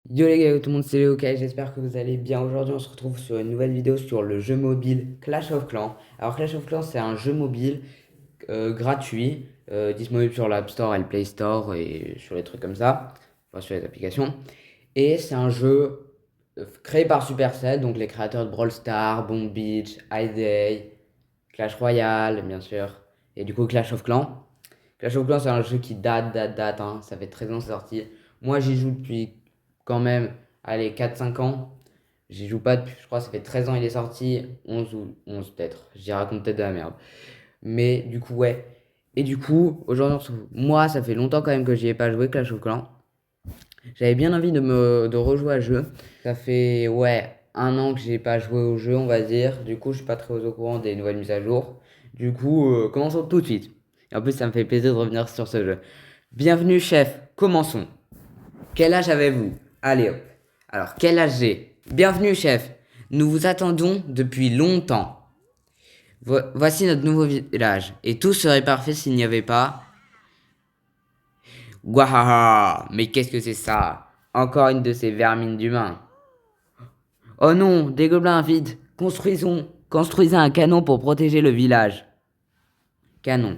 Yo les gars, tout le monde, c'est Léo, j'espère que vous allez bien. Aujourd'hui, on se retrouve sur une nouvelle vidéo sur le jeu mobile Clash of Clans. Alors, Clash of Clans, c'est un jeu mobile gratuit, disponible sur l'App Store et le Play Store et sur les trucs comme ça, enfin sur les applications. Et c'est un jeu créé par Supercell, donc les créateurs de Brawl Stars, Bomb Beach, Day, Clash Royale, bien sûr, et du coup Clash of Clans. Clash of Clans, c'est un jeu qui date, hein. Ça fait 13 ans que c'est sorti. Moi, j'y joue depuis quand même, allez, 4 5 ans. J'y joue pas depuis, je crois, ça fait 13 ans il est sorti, 11 ou 11 peut-être. J'y raconte peut-être de la merde. Mais du coup, ouais. Et du coup, aujourd'hui, moi, ça fait longtemps quand même que j'y ai pas joué, Clash of Clans. J'avais bien envie de rejouer à jeu. Ça fait, ouais, 1 an que j'ai pas joué au jeu, on va dire. Du coup, je suis pas très au courant des nouvelles mises à jour. Du coup, commençons tout de suite. Et en plus, ça me fait plaisir de revenir sur ce jeu. Bienvenue, chef. Commençons. Quel âge avez-vous? Allez hop. Alors, quel âge j'ai? Bienvenue, chef. Nous vous attendons depuis longtemps. Voici notre nouveau village. Et tout serait parfait s'il n'y avait pas. Wahaha! Mais qu'est-ce que c'est ça? Encore une de ces vermines d'humains. Oh non, des gobelins vides. Construisez un canon pour protéger le village. Canon.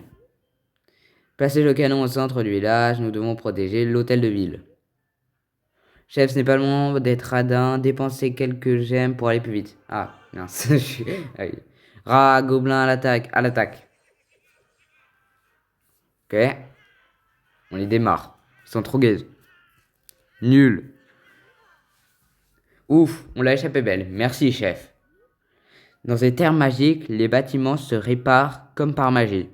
Placez le canon au centre du village. Nous devons protéger l'hôtel de ville. Chef, ce n'est pas le moment d'être radin. Dépensez quelques gemmes pour aller plus vite. Ah, mince. je suis- ah oui. Rat, gobelin, à l'attaque. À l'attaque. Ok. On les démarre. Ils sont trop gays. Nul. Ouf, on l'a échappé belle. Merci, chef. Dans ces terres magiques, les bâtiments se réparent comme par magie.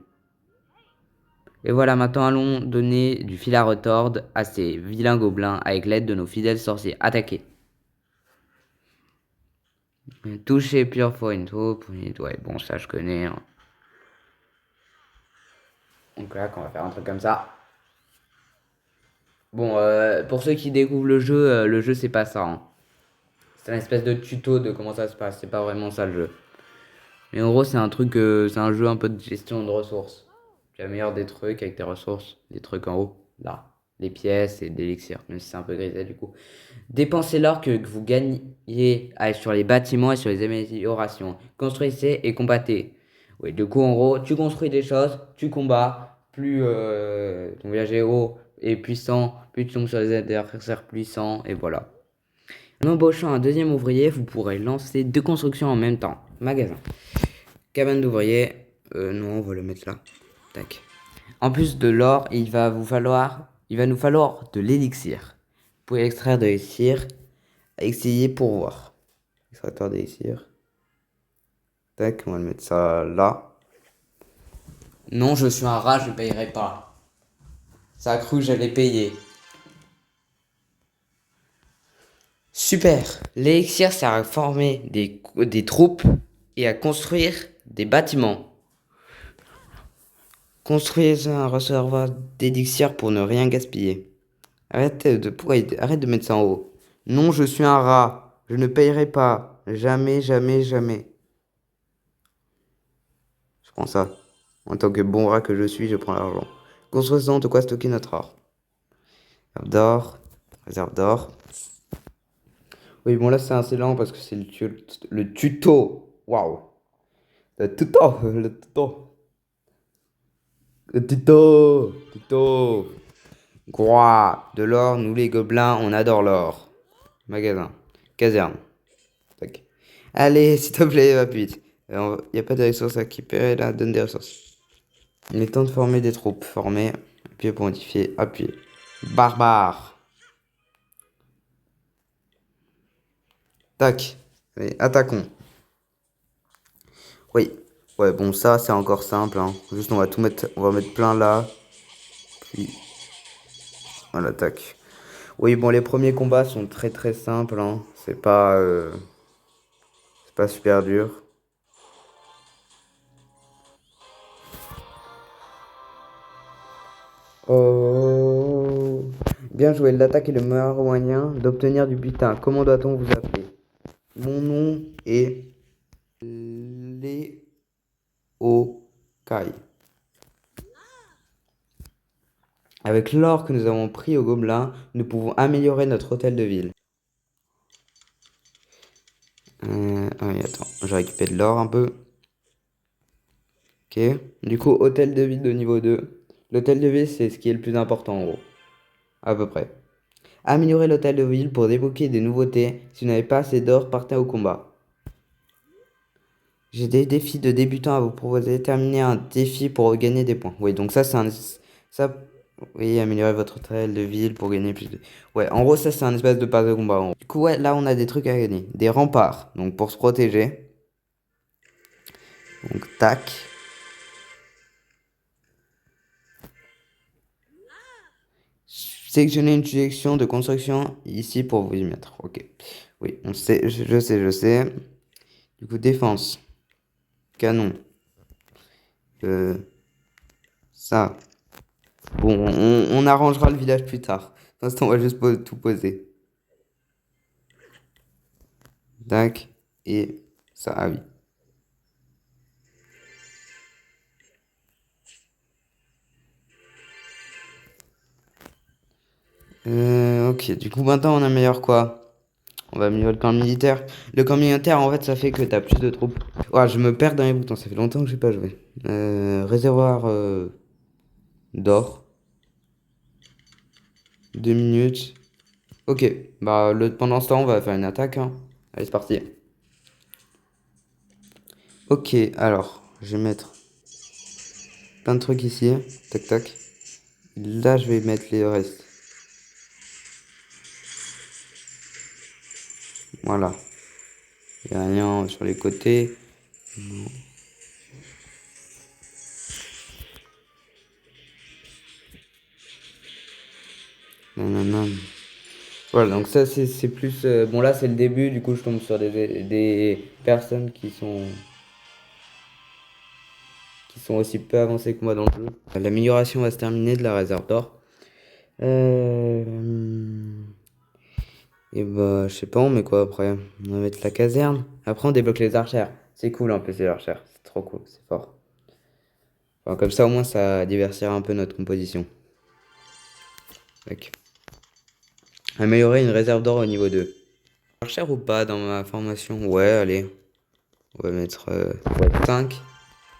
Et voilà, maintenant allons donner du fil à retordre à ces vilains gobelins avec l'aide de nos fidèles sorciers. Attaquez. Toucher plusieurs fois une taupe. Ouais, bon, ça je connais, hein. Donc là, on va faire un truc comme ça. Bon, pour ceux qui découvrent le jeu c'est pas ça, hein. C'est une espèce de tuto de comment ça se passe. C'est pas vraiment ça le jeu. Mais en gros, c'est un truc, c'est un jeu un peu de gestion de ressources. Tu améliores des trucs avec tes ressources, des trucs en haut, là. Les pièces et des élixirs, même si c'est un peu grisé du coup. Dépensez l'or que vous gagnez sur les bâtiments et sur les améliorations. Construisez et combattez. Oui, du coup, en gros, tu construis des choses, tu combats. Plus ton village est haut et puissant, plus tu tombes sur des adversaires puissants, et voilà. En embauchant un deuxième ouvrier, vous pourrez lancer 2 constructions en même temps. Magasin. Cabane d'ouvrier. Non, on va le mettre là. Tac. En plus de l'or, il va nous falloir de l'élixir. Vous pouvez extraire de l'élixir. Essayer pour voir. Extracteur d'élixir. Tac, on va le mettre ça là. Non, je suis un rat, je ne payerai pas. Ça a cru que j'allais payer. Super. L'élixir sert à former des troupes et à construire des bâtiments. Construisez un réservoir d'élixir pour ne rien gaspiller. Arrête de mettre ça en haut. Non, je suis un rat. Je ne payerai pas. Jamais, jamais, jamais. Je prends ça. En tant que bon rat que je suis, je prends l'argent. Construisons de quoi stocker notre or. Réserve d'or. Réserve d'or. Oui, bon là c'est assez lent parce que c'est le tuto. Waouh. Le tuto. Le tuto. Le tuto. Tuto. Quoi. De l'or, nous les gobelins, on adore l'or. Magasin. Caserne. Tac. Allez, s'il te plaît, va plus vite. Il n'y a pas de ressources à récupérer là, donne des ressources. Il est temps de former des troupes. Former. Appuyer pour modifier. Appuyer. Barbare. Tac. Allez, attaquons. Oui. Ouais, bon, ça, c'est encore simple, hein. Juste, on va tout mettre. On va mettre plein là. Puis, on attaque. Oui, bon, les premiers combats sont très très simples, hein. C'est pas super dur. Oh. Bien joué. L'attaque est le meilleur moyen d'obtenir du butin. Comment doit-on vous appeler? Mon nom est Léokai. Avec l'or que nous avons pris au gobelin, nous pouvons améliorer notre hôtel de ville. Ah oui, attends, je récupère de l'or un peu. Ok. Du coup, hôtel de ville de niveau 2. L'hôtel de ville, c'est ce qui est le plus important en gros. À peu près. Améliorer l'hôtel de ville pour débloquer des nouveautés. Si vous n'avez pas assez d'or, partez au combat. J'ai des défis de débutants à vous proposer. Terminez un défi pour gagner des points. Oui, donc ça, c'est un. Ça. Oui, améliorer votre hôtel de ville pour gagner plus de. Ouais, en gros, ça, c'est un espèce de passe de combat. Du coup, ouais, là, on a des trucs à gagner. Des remparts, donc pour se protéger. Donc, tac. Sélectionnez une sélection de construction ici pour vous y mettre. Ok. Oui, on sait, je sais. Du coup, défense. Canon. Euh, ça. Bon, on arrangera le village plus tard. Pour l'instant, on va juste tout poser. Tac. Et ça, ah oui. Ok, du coup, maintenant, on améliore quoi? On va améliorer le camp militaire. Le camp militaire, en fait, ça fait que t'as plus de troupes. Ouais, je me perds dans les boutons, ça fait longtemps que j'ai pas joué. Réservoir d'or. 2 minutes. Ok, bah pendant ce temps, on va faire une attaque, hein. Allez, c'est parti. Ok, alors, je vais mettre plein de trucs ici. Tac, tac. Là, je vais mettre les restes. Voilà. Il n'y a rien sur les côtés. Nanana. Voilà, donc ça, c'est plus... bon, là, c'est le début. Du coup, je tombe sur des personnes qui sont aussi peu avancées que moi dans le jeu. L'amélioration va se terminer de la réserve d'or. Euh... Et bah, je sais pas, on met quoi après? On va mettre la caserne. Après, on débloque les archères. C'est cool en plus, les archères. C'est trop cool, c'est fort. Enfin, comme ça, au moins, ça diversifiera un peu notre composition. Tac. Améliorer une réserve d'or au niveau 2. Archère ou pas dans ma formation? Ouais, allez. On va mettre ouais, 5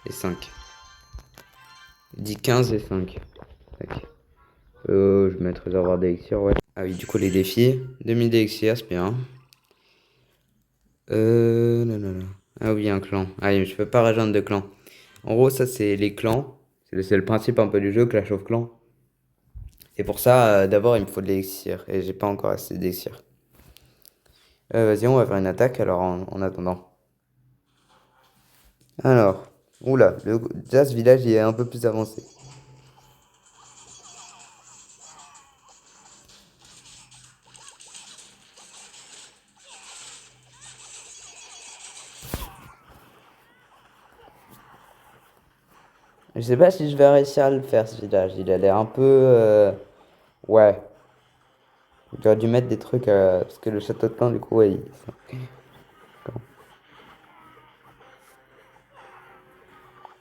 et 5. Il dit 15 et 5. Tac. Je vais mettre réservoir d'élixir, ouais. Ah oui, du coup, les défis. 2000 d'élixir, c'est bien. Non, non, non. Ah oui, un clan. Ah oui, je peux pas rejoindre de clan. En gros, ça, c'est les clans. C'est le principe un peu du jeu, Clash of Clans. Et pour ça, d'abord, il me faut de l'élixir. Et j'ai pas encore assez d'élixir. Vas-y, on va faire une attaque alors en attendant. Alors, oula, déjà ce village il est un peu plus avancé. Je sais pas si je vais réussir à le faire ce village. Il a l'air un peu. Ouais. J'aurais dû mettre des trucs. Parce que le château de clan, du coup, ouais.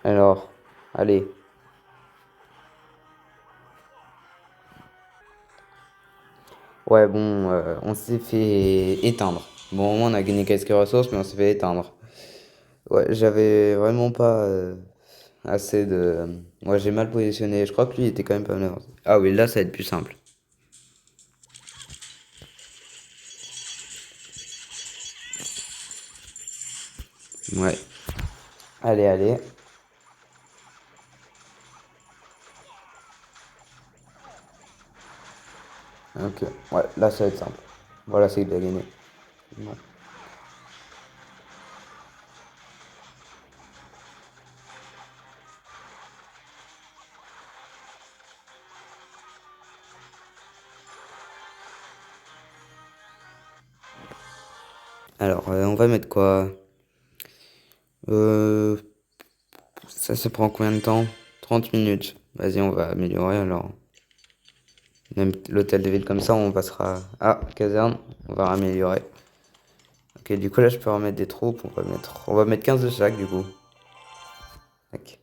Alors, allez. Ouais, bon, on s'est fait éteindre. Bon, au moins, on a gagné quelques ressources, mais on s'est fait éteindre. Ouais, j'avais vraiment pas assez de. Moi, j'ai mal positionné. Je crois que lui, il était quand même pas mal avancé. Ah oui, là, ça va être plus simple. Ouais. Allez, allez. Ok. Ouais, là, ça va être simple. Voilà, c'est qu'il a gagné. Ouais. Alors, on va mettre quoi? Euh, ça prend combien de temps? 30 minutes. Vas-y, on va améliorer alors. Même l'hôtel de ville comme ça, on passera. Ah, caserne, on va améliorer. Ok, du coup là, je peux remettre des troupes. On va mettre 15 de chaque du coup. Tac.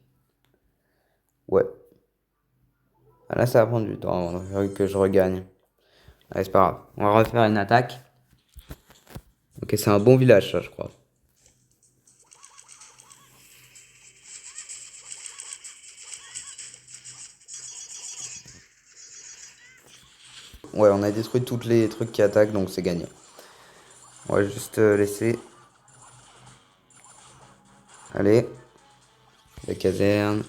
Ouais. Ah, là, ça va prendre du temps avant que je regagne. Allez, c'est pas grave. On va refaire une attaque. Ok, c'est un bon village, ça, je crois. Ouais, on a détruit tous les trucs qui attaquent, donc c'est gagné. On va juste laisser. Allez, la caserne.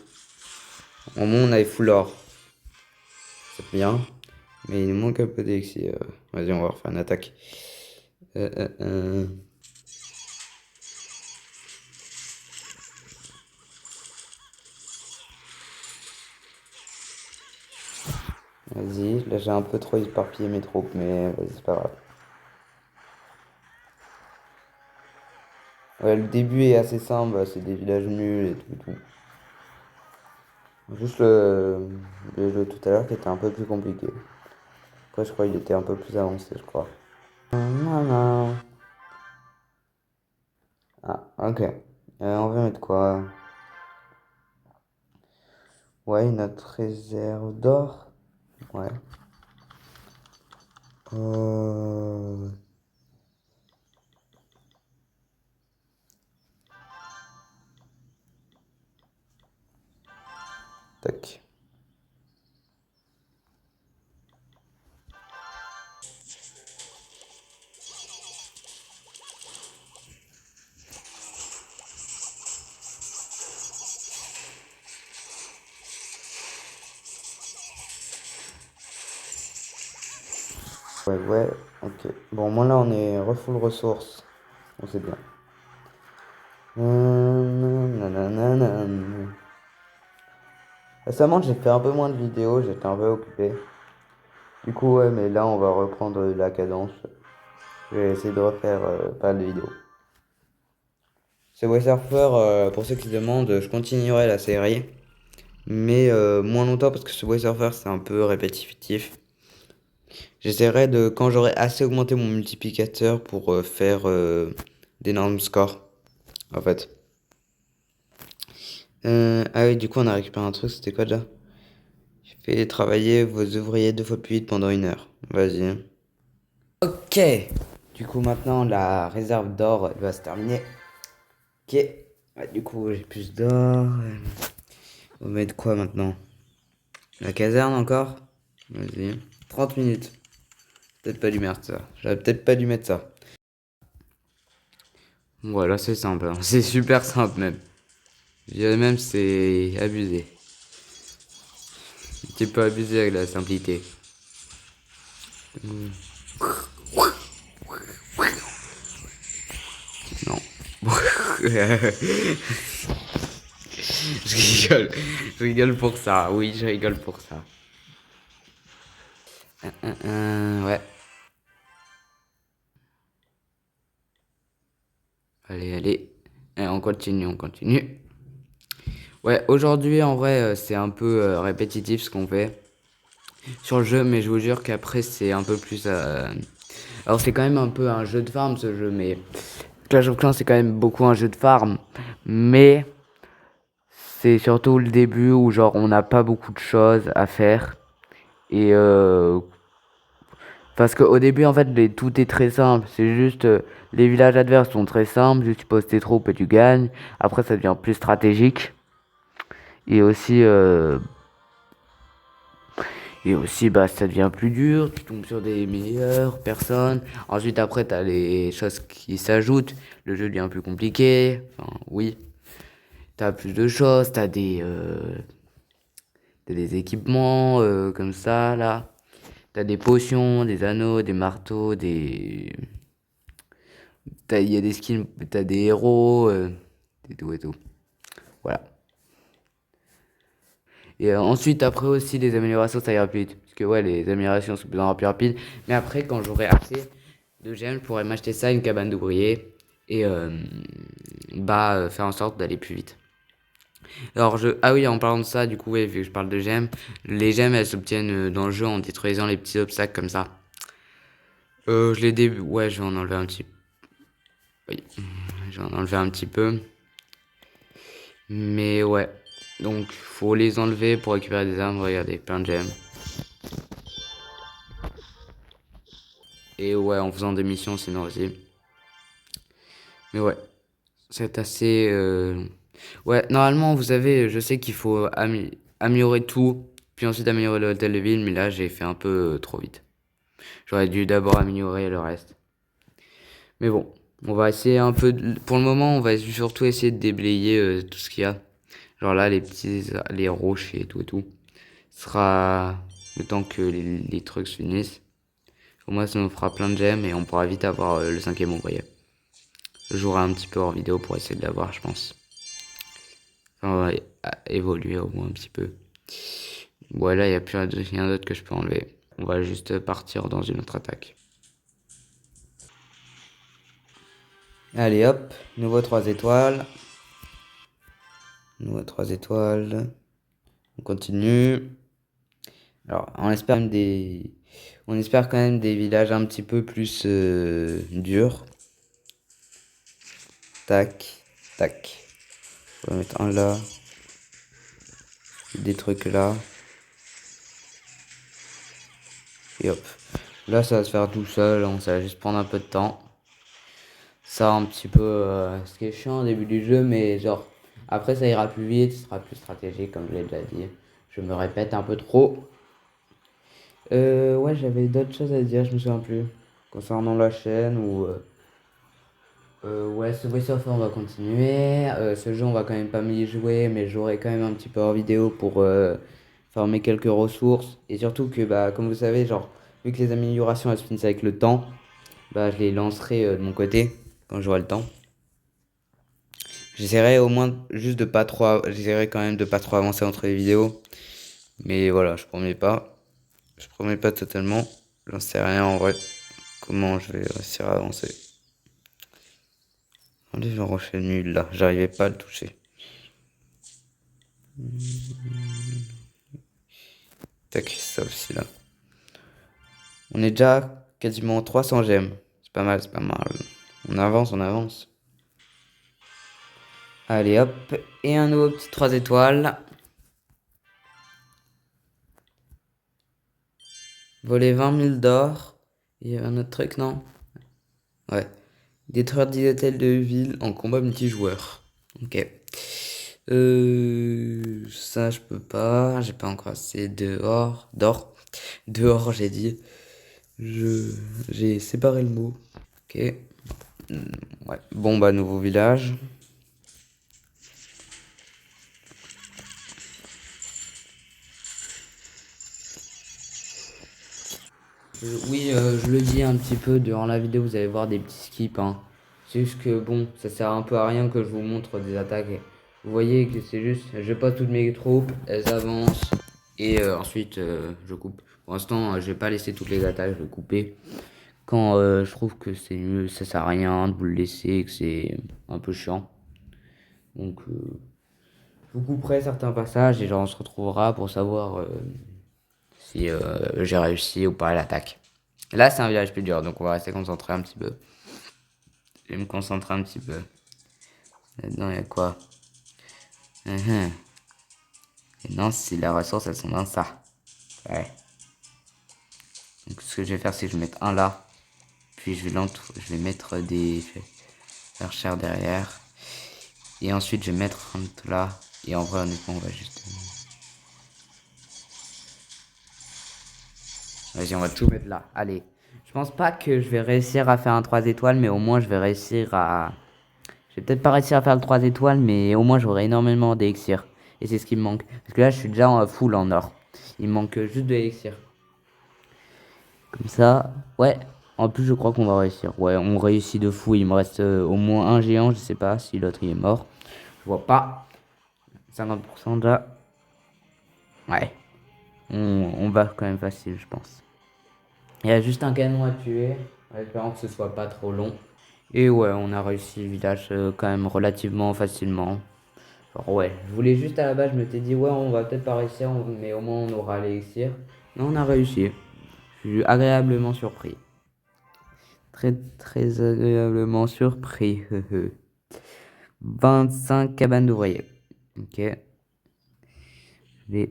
Au moins, on a full or. C'est bien. Mais il nous manque un peu d'élixir. Vas-y, on va refaire une attaque. Euh, euh, euh. Vas-y, là j'ai un peu trop éparpillé mes troupes, mais vas-y, c'est pas grave. Ouais, le début est assez simple, c'est des villages nuls et tout, tout. Juste le jeu tout à l'heure qui était un peu plus compliqué. Après, je crois qu'il était un peu plus avancé, je crois. Non, non. Ah, ok. On va mettre quoi? Ouais, notre réserve d'or. Ouais. Euh... Tac. Ouais, ouais, ok. Bon, moi là, on est refull ressources. On sait bien. Nananana. Récemment, j'ai fait un peu moins de vidéos, j'étais un peu occupé. Du coup, ouais, mais là, on va reprendre la cadence. Je vais essayer de refaire pas mal de vidéos. Subway Surfer, pour ceux qui se demandent, je continuerai la série. Mais moins longtemps parce que Subway Surfer, c'est un peu répétitif. J'essaierai de, quand j'aurai assez augmenté mon multiplicateur pour faire d'énormes scores, en fait. Ah oui, du coup, on a récupéré un truc, c'était quoi déjà? Faites travailler vos ouvriers 2 fois plus vite pendant 1 heure. Vas-y. Ok. Du coup, maintenant, la réserve d'or va se terminer. Ok. Ouais, du coup, j'ai plus d'or. On va mettre quoi maintenant? La caserne encore? Vas-y. 30 minutes. Peut-être pas dû mettre ça. J'aurais peut-être pas dû mettre ça. Voilà, c'est simple, hein. C'est super simple même. Je dirais même c'est abusé. Un petit peu abusé avec la simplicité. Non. Je rigole. Je rigole pour ça. Oui, je rigole pour ça. Ouais. Allez, allez. On continue, on continue. Ouais, aujourd'hui, en vrai, c'est un peu répétitif ce qu'on fait sur le jeu, mais je vous jure qu'après, c'est un peu plus. Alors, c'est quand même un peu un jeu de farm ce jeu, mais Clash of Clans, c'est quand même beaucoup un jeu de farm. Mais c'est surtout le début où, genre, on n'a pas beaucoup de choses à faire. Et parce qu'au début, en fait, tout est très simple. C'est juste. Les villages adverses sont très simples. Juste tu poses tes troupes et tu gagnes. Après, ça devient plus stratégique. Et aussi. Bah, ça devient plus dur, tu tombes sur des meilleures personnes. Ensuite, après, t'as les choses qui s'ajoutent. Le jeu devient plus compliqué. Enfin, oui. T'as plus de choses, t'as des équipements comme ça, là. T'as des potions, des anneaux, des marteaux, il y a des skins, t'as des héros, et tout et tout. Voilà. Et ensuite, après aussi, les améliorations, ça ira plus vite. Parce que ouais, les améliorations sont plus rapides. Mais après, quand j'aurai assez de gemmes, je pourrais m'acheter ça, une cabane d'ouvriers. Et faire en sorte d'aller plus vite. Alors, ah oui, en parlant de ça, du coup, ouais, vu que je parle de gemmes, les gemmes, elles s'obtiennent dans le jeu en détruisant les petits obstacles comme ça. Ouais, je vais en enlever un petit. Oui, je vais en enlever un petit peu. Mais ouais. Donc, faut les enlever pour récupérer des armes. Regardez, plein de gemmes. Et ouais, en faisant des missions, sinon aussi. Mais ouais, c'est assez. Ouais, normalement, vous savez, je sais qu'il faut améliorer tout, puis ensuite améliorer le hôtel de ville, mais là, j'ai fait un peu trop vite. J'aurais dû d'abord améliorer le reste. Mais bon, on va essayer un peu... Pour le moment, on va surtout essayer de déblayer tout ce qu'il y a. Genre là, les roches et tout et tout. Ce sera le temps que les trucs se finissent. Au moins, ça nous fera plein de gemmes et on pourra vite avoir le 5e ouvrier. Je jouerai un petit peu hors vidéo pour essayer de l'avoir, je pense. Enfin, on va évoluer au moins un petit peu. Bon, là, il n'y a plus rien d'autre que je peux enlever. On va juste partir dans une autre attaque. Allez hop, nouveau 3 étoiles. Nouveau 3 étoiles. On continue. Alors, on espère quand même des villages un petit peu plus durs. Tac, tac. On va mettre un là. Des trucs là. Et hop. Là, ça va se faire tout seul. Ça va juste prendre un peu de temps. Ça, un petit peu ce qui est chiant au début du jeu, mais genre, après, ça ira plus vite. Ce sera plus stratégique, comme je l'ai déjà dit. Je me répète un peu trop. Ouais, j'avais d'autres choses à dire, je me souviens plus. Concernant la chaîne ou. Ouais, ce voice-over, on va continuer. Ce jeu, on va quand même pas m'y jouer, mais j'aurai quand même un petit peu hors vidéo pour farmer quelques ressources. Et surtout que, bah, comme vous savez, genre, vu que les améliorations elles se finissent avec le temps, bah, je les lancerai de mon côté quand j'aurai le temps. J'essaierai au moins juste de pas trop. J'essaierai quand même de pas trop avancer entre les vidéos. Mais voilà, je promets pas. Je promets pas totalement. J'en sais rien en vrai. Comment je vais réussir à avancer. Allez, le rocher nul là. J'arrivais pas à le toucher. Tac, ça aussi là. On est déjà quasiment 300 gemmes. C'est pas mal, c'est pas mal. On avance, on avance. Allez hop. Et un nouveau petit 3 étoiles. Voler 20 000 d'or. Il y a un autre truc, non? Ouais. Détruire 10 hôtels de ville en combat multijoueur. Ok. Ça je peux pas. J'ai pas encore assez d'or. Dehors, j'ai dit. J'ai séparé le mot. Ok. Ouais. Bon, bah, nouveau village. Oui, je le dis un petit peu durant la vidéo, vous allez voir des petits skips, hein. C'est juste que bon, ça sert un peu à rien que je vous montre des attaques. Vous voyez que c'est juste, je passe toutes mes troupes, elles avancent, et ensuite je coupe. Pour l'instant, je vais pas laisser toutes les attaques, je vais couper. Quand je trouve que c'est mieux, ça sert à rien de vous le laisser, que c'est un peu chiant. Donc, je vous couperai certains passages et genre on se retrouvera pour savoir si j'ai réussi ou pas à l'attaque. Là, c'est un village plus dur, donc on va rester concentré un petit peu. Je vais me concentrer un petit peu. Là-dedans, il y a quoi? Et non, si les ressources, elles sont dans ça. Ouais. Donc, ce que je vais faire, c'est que je vais mettre un là. Puis, je vais mettre des archères derrière. Et ensuite, je vais mettre un autre là. Et en vrai, honnêtement, on va juste... Vas-y, on va tout mettre là. Allez. Je pense pas que je vais réussir à faire un 3 étoiles, mais au moins, je vais réussir à... Je vais peut-être pas réussir à faire le 3 étoiles, mais au moins j'aurai énormément d'élixir. Et c'est ce qui me manque. Parce que là, je suis déjà en full en or. Il me manque juste de l'élixir. Comme ça, ouais. En plus, je crois qu'on va réussir. Ouais, on réussit de fou. Il me reste au moins un géant. Je sais pas si l'autre il est mort. Je vois pas. 50% déjà. Ouais. On va quand même facile, je pense. Il y a juste un canon à tuer. En espérant que ce soit pas trop long. Et ouais, on a réussi le village quand même relativement facilement. Genre, ouais, je voulais juste à la base, je m'étais dit, ouais, on va peut-être pas réussir, mais au moins on aura l'élixir. Mais on a réussi. Je suis agréablement surpris. Très, très agréablement surpris. 25 cabanes d'ouvriers. Ok. Je vais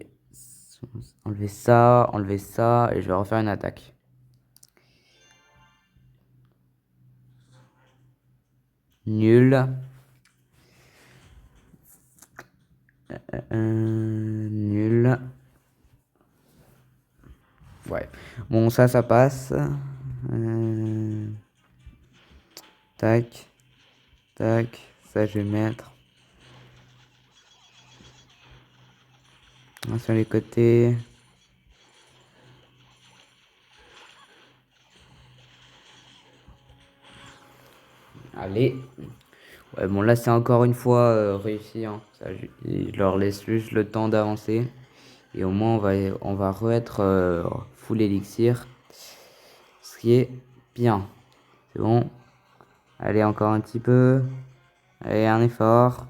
enlever ça, et je vais refaire une attaque. Nul. Nul. Ouais. Bon, ça passe. Tac, tac. Ça, je vais mettre. Sur les côtés. Allez. Ouais, bon, là, c'est encore une fois réussi. Hein. Ça, je leur laisse juste le temps d'avancer. Et au moins, on va re-être full élixir. Ce qui est bien. C'est bon. Allez, encore un petit peu. Allez, un effort.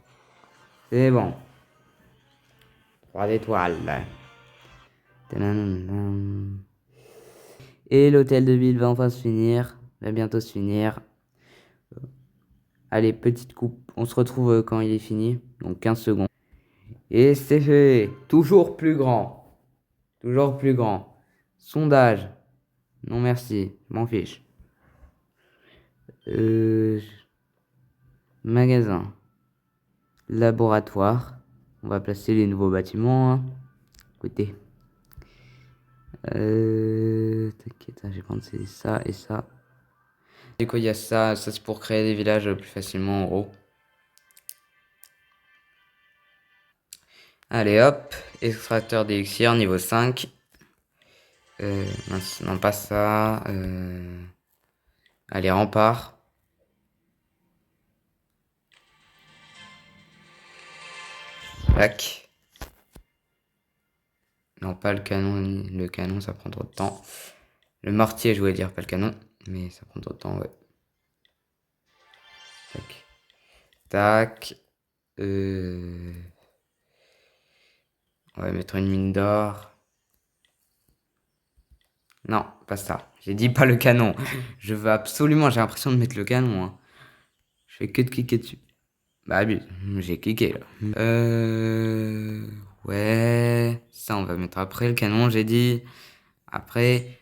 C'est bon. 3 étoiles. Tadadam. Et l'hôtel de ville va enfin se finir. Va bientôt se finir. Allez, petite coupe. On se retrouve quand il est fini. Donc 15 secondes. Et c'est fait. Toujours plus grand. Toujours plus grand. Sondage. Non merci. Je m'en fiche. Magasin. Laboratoire. On va placer les nouveaux bâtiments. Hein. Écoutez. T'inquiète, je vais prendre ça et ça. Du coup, il y a ça. Ça, c'est pour créer des villages plus facilement en gros. Allez hop. Extracteur d'élixir niveau 5. Mince, non, pas ça. Allez, rempart. Tac. Non, pas le canon. Le canon, ça prend trop de temps. Le mortier, je voulais dire, pas le canon. Mais ça prend trop de temps, ouais. Tac. Tac. On va mettre une mine d'or. Non, pas ça. J'ai dit pas le canon. Je veux absolument, j'ai l'impression de mettre le canon. Hein. Je fais que de cliquer dessus. Bah, j'ai cliqué là. Ouais. Ça, on va mettre après le canon, j'ai dit. Après,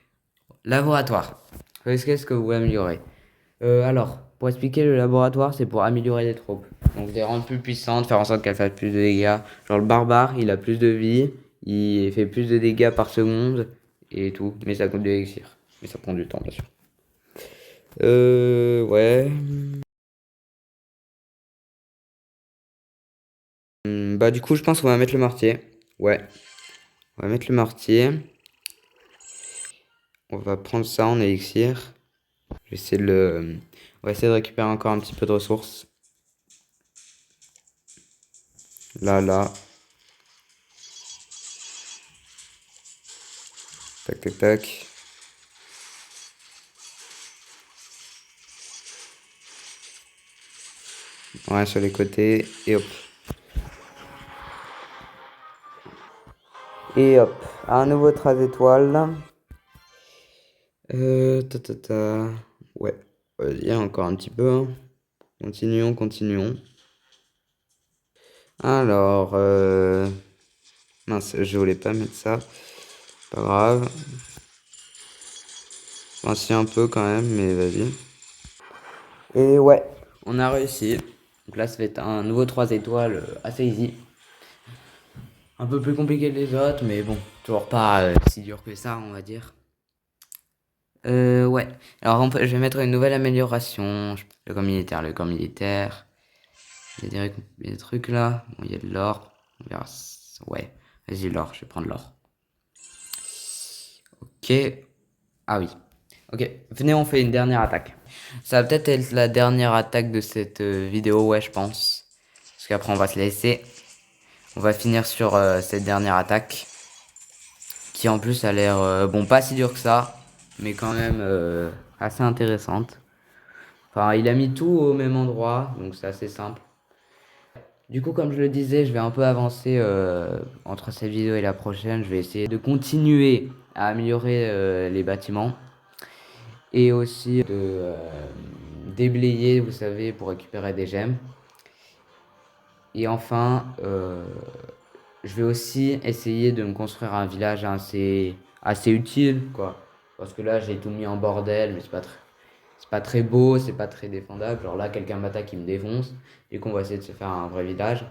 laboratoire. Qu'est-ce que vous voulez améliorer? Alors, pour expliquer, le laboratoire, c'est pour améliorer les troupes. Donc, les rendre plus puissantes, faire en sorte qu'elles fassent plus de dégâts. Genre, le barbare, il a plus de vie, il fait plus de dégâts par seconde et tout. Mais ça coûte de l'élixir. Mais ça prend du temps, bien sûr. Ouais. Bah, du coup, je pense qu'on va mettre le mortier. Ouais. On va mettre le mortier. On va prendre ça en élixir. Je vais essayer de le... On va essayer de récupérer encore un petit peu de ressources. Là. Tac, tac, tac. Ouais, sur les côtés. Et hop. Et hop. Un nouveau 13 étoiles. Ta. Ouais. Vas-y, encore un petit peu. Hein. Continuons. Alors, mince, je voulais pas mettre ça. Pas grave. Ainsi un peu quand même, mais vas-y. Et ouais, on a réussi. Donc là, ça va être un nouveau 3 étoiles assez easy. Un peu plus compliqué que les autres, mais bon, toujours pas si dur que ça, on va dire. Ouais. Alors, je vais mettre une nouvelle amélioration. Le camp militaire. Il y a des trucs là. Bon, il y a de l'or. On verra. Ouais. Vas-y, l'or. Je vais prendre l'or. Ok. Ah oui. Ok. Venez, on fait une dernière attaque. Ça va peut-être être la dernière attaque de cette vidéo, ouais, je pense. Parce qu'après, on va se laisser. On va finir sur cette dernière attaque. Qui en plus a l'air, bon, pas si dur que ça. Mais quand même assez intéressante. Enfin, il a mis tout au même endroit. Donc c'est assez simple. Du coup, comme je le disais, je vais un peu avancer entre cette vidéo et la prochaine. Je vais essayer de continuer à améliorer les bâtiments. Et aussi de déblayer, vous savez, pour récupérer des gemmes. Et enfin, je vais aussi essayer de me construire un village assez utile, quoi. Parce que là, j'ai tout mis en bordel, mais c'est pas très beau, c'est pas très défendable. Genre là, quelqu'un m'attaque, il me défonce. Du coup, on va essayer de se faire un vrai village.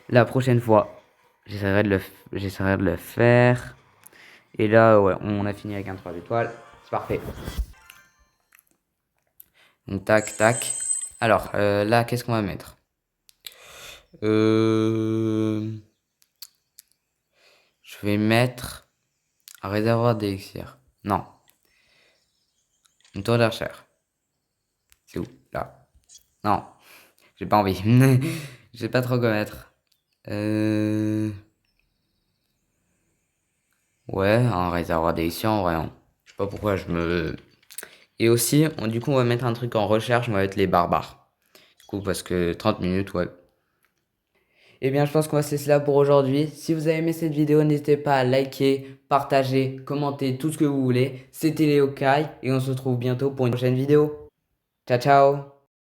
La prochaine fois, j'essaierai de le faire. Et là, ouais, on a fini avec un 3 étoiles. C'est parfait. Donc, tac, tac. Alors, là, qu'est-ce qu'on va mettre? Je vais mettre un réservoir d'élixir. Non. Une tour d'archère. C'est où? Là. Non. J'ai pas envie. Je sais pas trop quoi mettre. Ouais, un réservoir d'élixir en vrai. Hein. Je sais pas pourquoi je me... Et aussi, du coup, on va mettre un truc en recherche. On va mettre les barbares. Du coup, parce que 30 minutes, ouais. Eh bien, je pense qu'on va se laisser là pour aujourd'hui. Si vous avez aimé cette vidéo, n'hésitez pas à liker, partager, commenter, tout ce que vous voulez. C'était Léo Kai et on se retrouve bientôt pour une prochaine vidéo. Ciao, ciao!